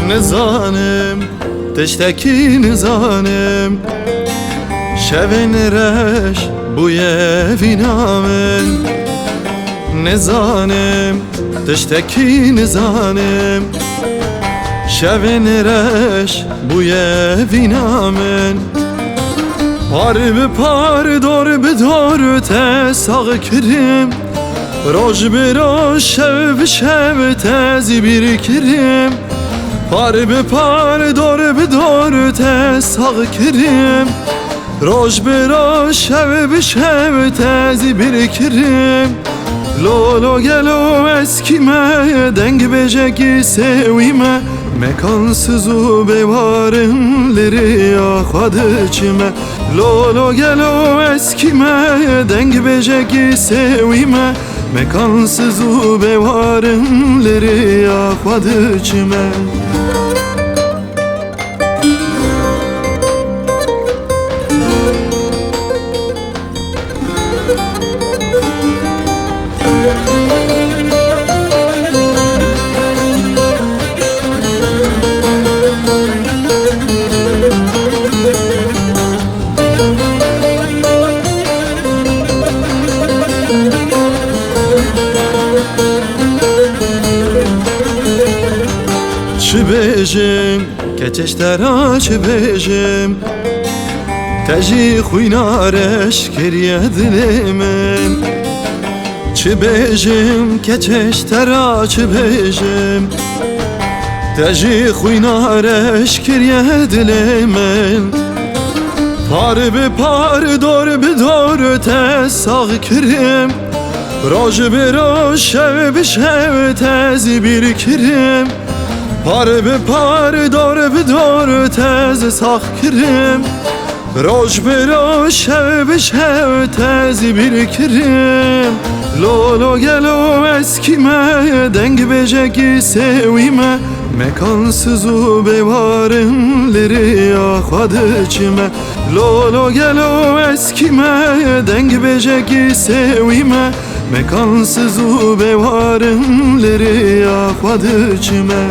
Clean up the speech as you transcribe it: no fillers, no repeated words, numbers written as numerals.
Nizanim, tişteki nizanim, şevin reş bu yevinamın. Nizanim, tişteki nizanim, şevin reş bu yevinamın. Par bi par dor bi dor te sağ kirim, roj bi roj şev bi şev tezi bir kirim. Par bi par dor bi dor te sağ kirim, roj bi roj şev bi şev tezi bir kirim. Lolo gelo eskime deng beceki sevime, mekansız u bevarınları akhadı içime. Lolo gelo eskime deng beceki sevime, mekansız u bevarınları akhadı içime. Çi bêjim, keçeştera çi bêjim, te jî xwîna reş kiriye dilê min. Çi bêjim, keçeştera çi bêjim, te jî xwîna reş kiriye dilê min. Par bi par dor bi dor te sağ kirim, roj bi roj şev bi şev tezi bir kirim. Par bi par dor bi dor tezi sağ kirim, roj bi roj şev bi şev tezi bir kirim. Lolo gelo eskime deng beceki sevime, mekansız u bevarınları akhadı içime. Lolo gelo eskime deng beceki sevime, mekansız u bevarınları akhadı içime.